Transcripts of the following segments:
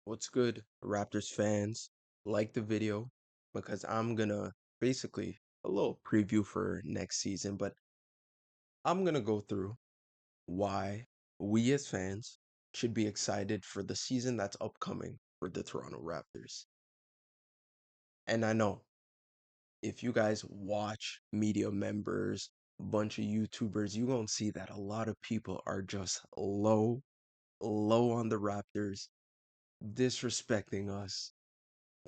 What's good, Raptors fans? Like the video because I'm gonna basically a little preview for next season, but I'm gonna go through why we as fans should be excited for the season that's upcoming for the Toronto Raptors. And I know if you guys watch media members, a bunch of YouTubers, you gonna see that a lot of people are just low on the Raptors, disrespecting us,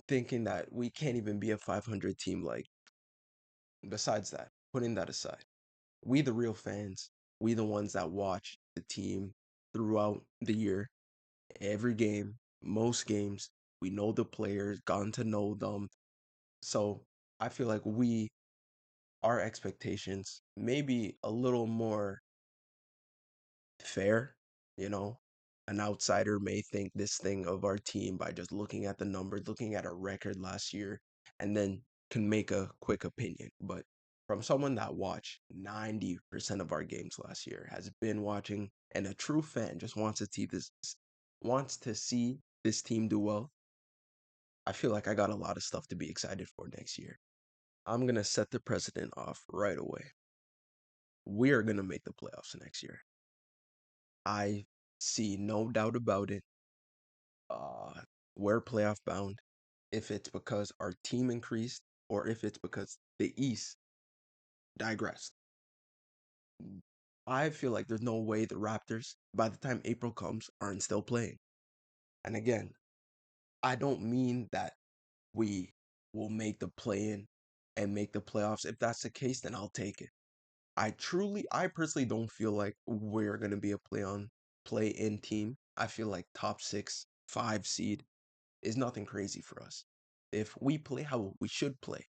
thinking that we can't even be a 500 team. Like, besides that, putting that aside, we the real fans, we the ones that watch the team throughout the year, every game, most games, we know the players, gotten to know them. So I feel like our expectations maybe a little more fair, you know. An outsider may think this thing of our team by just looking at the numbers, looking at our record last year, and then can make a quick opinion. But from someone that watched 90% of our games last year, has been watching, and a true fan just wants to see this team do well, I feel like I got a lot of stuff to be excited for next year. I'm gonna set the precedent off right away. We are gonna make the playoffs next year. I see no doubt about it. Uh, we're playoff bound. If it's because our team increased or if it's because the East digressed. I feel like there's no way the Raptors, by the time April comes, aren't still playing. And again, I don't mean that we will make the play in and make the playoffs. If that's the case, then I'll take it. I personally don't feel like we're gonna be a play in team. I feel like top six, five seed is nothing crazy for us. If we play how we should play,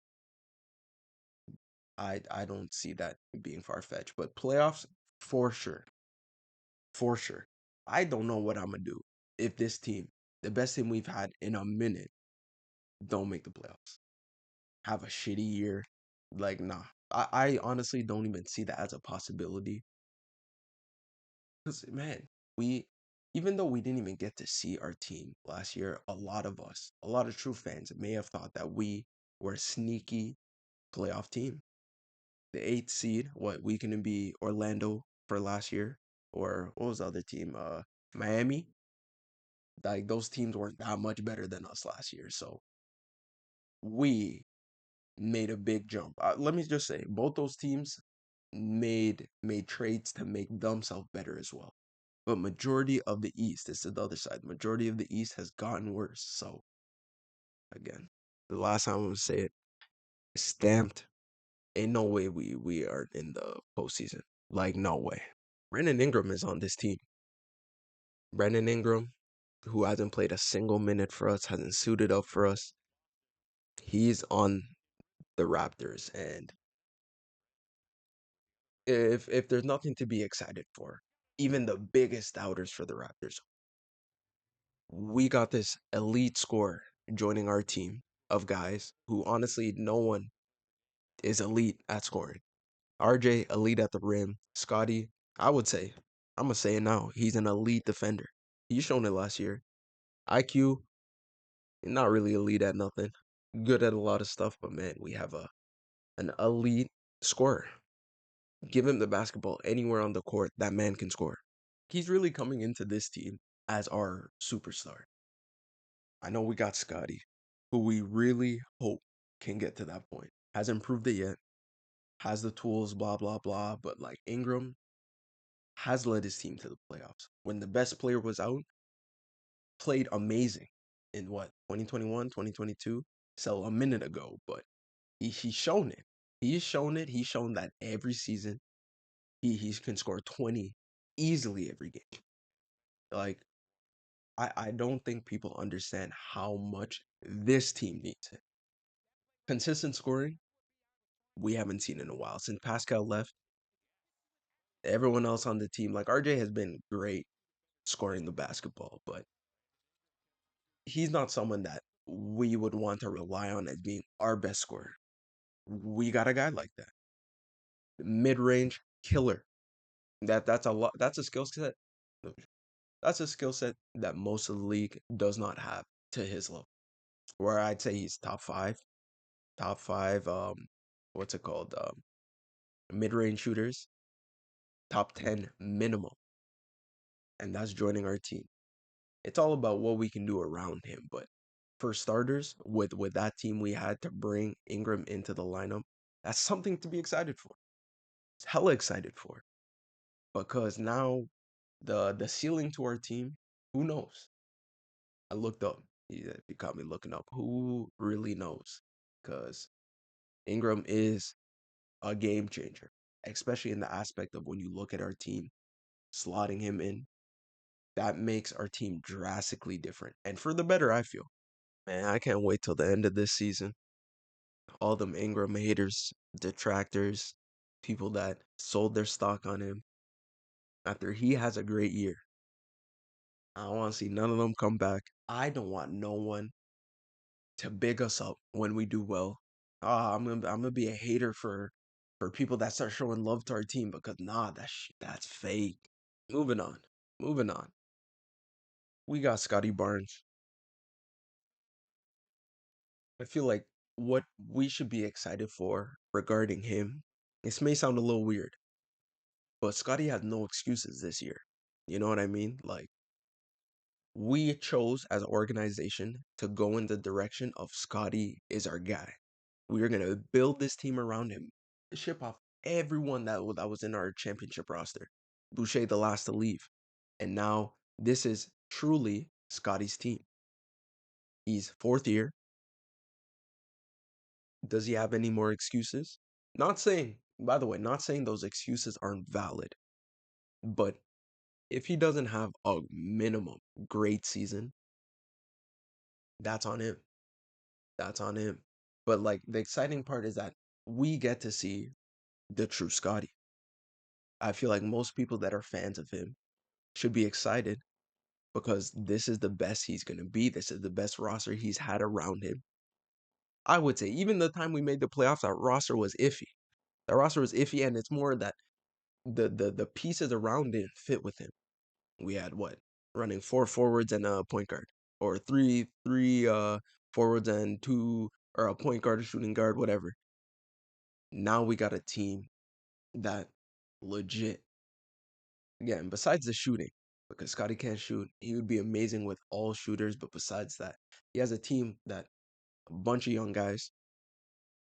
I don't see that being far fetched. But playoffs, for sure, for sure. I don't know what I'm gonna do if this team, the best team we've had in a minute, don't make the playoffs. Have a shitty year. Like, nah. I honestly don't even see that as a possibility. Because, man, we, even though we didn't even get to see our team last year, a lot of us, a lot of true fans may have thought that we were a sneaky playoff team. The eighth seed, what, we can be Orlando for last year? Or what was the other team? Miami? Like, those teams weren't that much better than us last year. So we made a big jump. Let me just say, both those teams made trades to make themselves better as well. But majority of the East, this is the other side. Majority of the East has gotten worse. So again, the last time I'm gonna say it, stamped. Ain't no way we are in the postseason. Like, no way. Brandon Ingram is on this team. Brandon Ingram, who hasn't played a single minute for us, hasn't suited up for us. He's on the Raptors, and if there's nothing to be excited for, even the biggest doubters for the Raptors, we got this elite scorer joining our team of guys who honestly no one is elite at scoring. RJ elite at the rim. Scottie, I would say, I'm gonna say it now. He's an elite defender. He's shown it last year. IQ, not really elite at nothing. Good at a lot of stuff, but man, we have an elite scorer. Give him the basketball anywhere on the court, that man can score. He's really coming into this team as our superstar. I know we got Scottie, who we really hope can get to that point. Hasn't proved it yet. Has the tools, blah blah blah. But like Ingram has led his team to the playoffs. When the best player was out, played amazing in what 2021, 2022. So a minute ago, but he's shown it. He's shown it. He's shown that every season he can score 20 easily every game. Like, I don't think people understand how much this team needs it. Consistent scoring, we haven't seen in a while. Since Pascal left, everyone else on the team, like RJ has been great scoring the basketball, but he's not someone that we would want to rely on as being our best scorer. We got a guy like that. Mid-range killer. That's a lot. That's a skill set. That's a skill set that most of the league does not have to his level. Where I'd say he's top five, what's it called? Mid-range shooters, top 10 minimum, and that's joining our team. It's all about what we can do around him, but for starters, with that team we had to bring Ingram into the lineup, that's something to be excited for. It's hella excited for because now the ceiling to our team, who knows? I looked up. You caught me looking up. Who really knows? Because Ingram is a game changer, especially in the aspect of when you look at our team, slotting him in, that makes our team drastically different. And for the better, I feel. Man, I can't wait till the end of this season. All them Ingram haters, detractors, people that sold their stock on him after he has a great year. I don't want to see none of them come back. I don't want no one to big us up when we do well. I'm gonna be a hater for people that start showing love to our team because nah, that's fake. Moving on, moving on. We got Scottie Barnes. I feel like what we should be excited for regarding him. This may sound a little weird, but Scottie had no excuses this year. You know what I mean? Like we chose as an organization to go in the direction of Scottie is our guy. We are gonna build this team around him. Ship off everyone that was in our championship roster. Boucher the last to leave. And now this is truly Scottie's team. He's fourth year. Does he have any more excuses? Not saying, by the way, not saying those excuses aren't valid. But if he doesn't have a minimum great season, that's on him. That's on him. But like the exciting part is that we get to see the true Scottie. I feel like most people that are fans of him should be excited because this is the best he's going to be. This is the best roster he's had around him. I would say even the time we made the playoffs, that roster was iffy. That roster was iffy, and it's more that the pieces around it fit with him. We had what running four forwards and a point guard, or three forwards and two or a point guard, a shooting guard, whatever. Now we got a team that legit again, besides the shooting, because Scottie can't shoot, he would be amazing with all shooters. But besides that, he has a team that a bunch of young guys.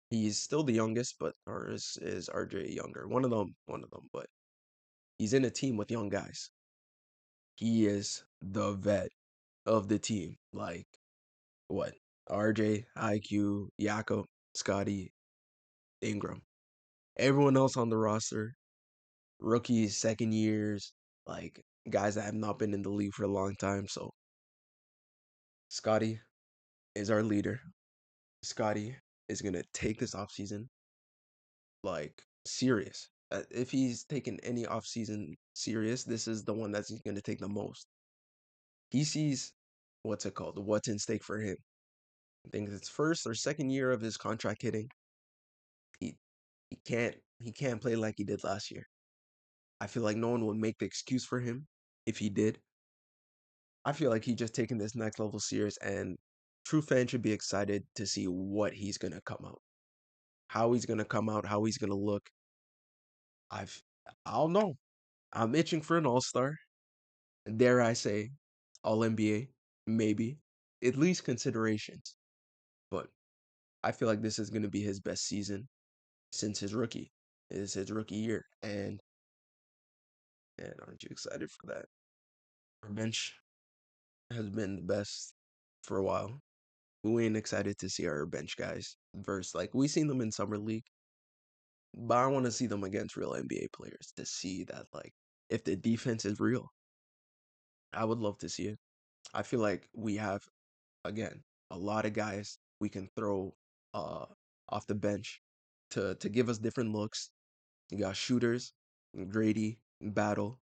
He's still the youngest, but or is RJ younger? One of them. But he's in a team with young guys. He is the vet of the team. Like what? RJ, IQ, Jakob, Scottie, Ingram. Everyone else on the roster, rookies, second years, like guys that have not been in the league for a long time. So Scottie is our leader. Scottie is gonna take this offseason like serious. If he's taken any offseason serious, this is the one that's he's gonna take the most. He sees what's it called? What's in stake for him. I think it's first or second year of his contract hitting. He he can't play like he did last year. I feel like no one would make the excuse for him if he did. I feel like he just taking this next level serious, and true fans should be excited to see what he's gonna come out, how he's gonna come out, how he's gonna look. I've I don't know. I'm itching for an All Star. Dare I say, All NBA, maybe at least considerations. But I feel like this is gonna be his best season since his rookie. Is his rookie year, and aren't you excited for that? Our bench has been the best for a while. We ain't excited to see our bench guys versus like we seen them in summer league, but I want to see them against real NBA players to see that like if the defense is real. I would love to see it. I feel like we have again a lot of guys we can throw uh off the bench to give us different looks. You got shooters, Grady, Battle.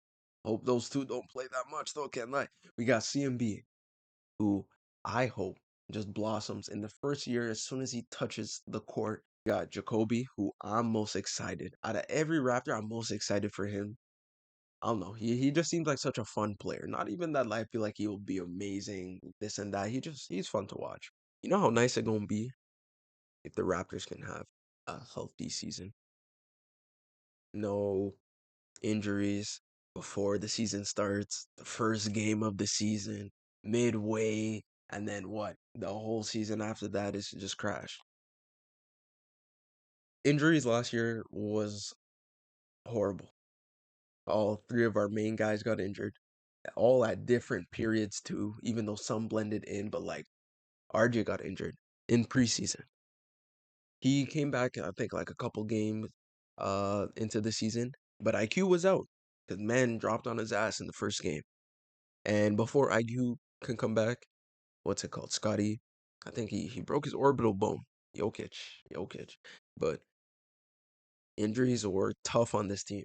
Hope those two don't play that much though. Can't lie. We got CMB, who I hope just blossoms in the first year as soon as he touches the court. Got Jacoby, who I'm most excited. Out of every Raptor, I'm most excited for him. I don't know. He just seems like such a fun player. Not even that I feel like he will be amazing, this and that. He's fun to watch. You know how nice it gonna be if the Raptors can have a healthy season. No injuries before the season starts, the first game of the season, midway, and then what? The whole season after that is just crash. Injuries last year was horrible. All three of our main guys got injured, all at different periods too, even though some blended in, but like RJ got injured in preseason. He came back, I think, like a couple games into the season, but IQ was out because man dropped on his ass in the first game. And before IQ can come back, what's it called? Scotty, I think he broke his orbital bone. Jokic, Jokic. But injuries were tough on this team.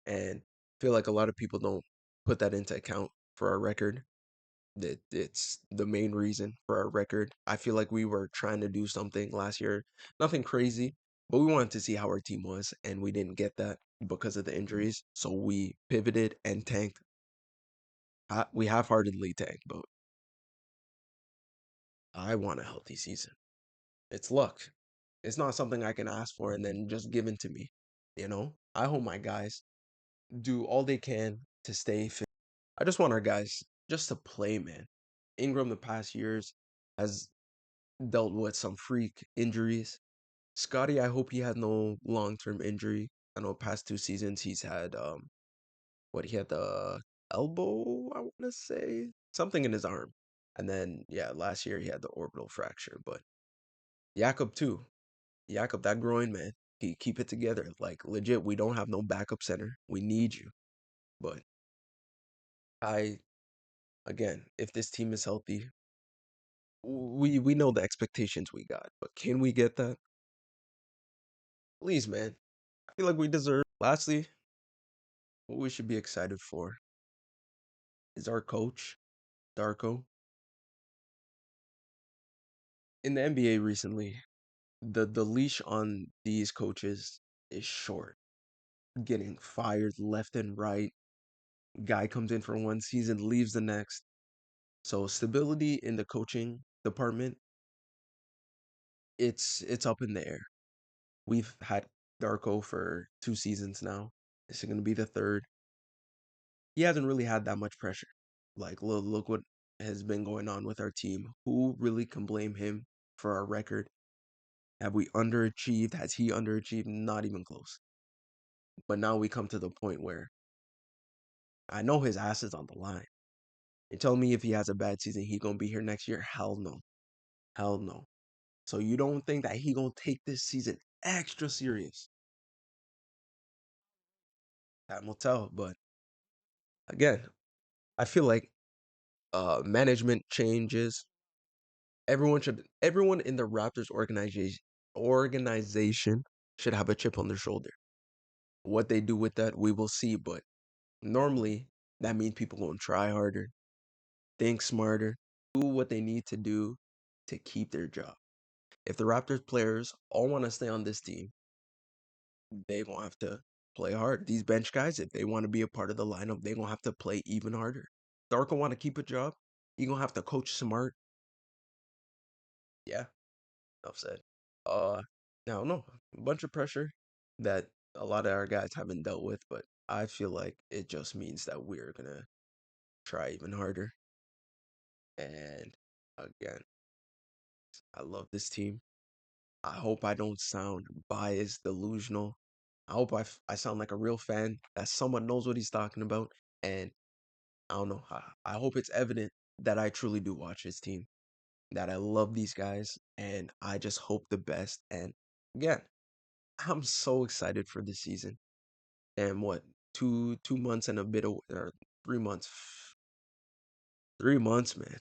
And I feel like a lot of people don't put that into account for our record. That it's the main reason for our record. I feel like we were trying to do something last year, nothing crazy, but we wanted to see how our team was, and we didn't get that because of the injuries. So we pivoted and tanked. We half-heartedly tanked, but I want a healthy season. It's luck. It's not something I can ask for and then just given to me. I hope my guys do all they can to stay fit. I just want our guys just to play, man. Ingram the past years has dealt with some freak injuries. Scotty, I hope he had no long-term injury. I know past 2 seasons he's had he had the elbow, I want to say, something in his arm. And then yeah, last year he had the orbital fracture, but Jakob too. Jakob, that groin, man. He keep it together. Like legit, we don't have no backup center. We need you. But I again, if this team is healthy, we know the expectations we got. But can we get that? Please, man. I feel like we deserve. Lastly, what we should be excited for is our coach, Darko. In the NBA recently, the leash on these coaches is short. Getting fired left and right. Guy comes in for one season, leaves the next. So stability in the coaching department, it's up in the air. We've had Darko for 2 seasons now. This is gonna be the third. He hasn't really had that much pressure. Like, look what has been going on with our team. Who really can blame him for our record? Have we underachieved? Has he underachieved? Not even close. But now we come to the point where I know his ass is on the line. You tell me if he has a bad season, he gonna be here next year? Hell no. Hell no. So you don't think that he gonna take this season extra serious? Time will tell. But again, I feel like management changes. Everyone in the Raptors organization should have a chip on their shoulder. What they do with that, we will see. But normally that means people gonna try harder, think smarter, do what they need to do to keep their job. If the Raptors players all want to stay on this team, they gonna have to play hard. These bench guys, if they want to be a part of the lineup, they gonna have to play even harder. Darko want to keep a job, he gonna have to coach smart. Yeah, enough said. Uh, now no, a bunch of pressure that a lot of our guys haven't dealt with, but I feel like it just means that we're gonna try even harder. And again, I love this team. I hope I don't sound biased, delusional. I hope I sound like a real fan, that someone knows what he's talking about. And I don't know, I hope it's evident that I truly do watch his team, that I love these guys, and I just hope the best. And again, I'm so excited for this season. And what, 2 months and a bit of, or 3 months, 3 months, man.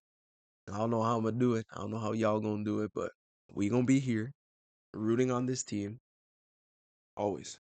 I don't know how I'm gonna do it. I don't know how y'all gonna do it, but we gonna be here rooting on this team always.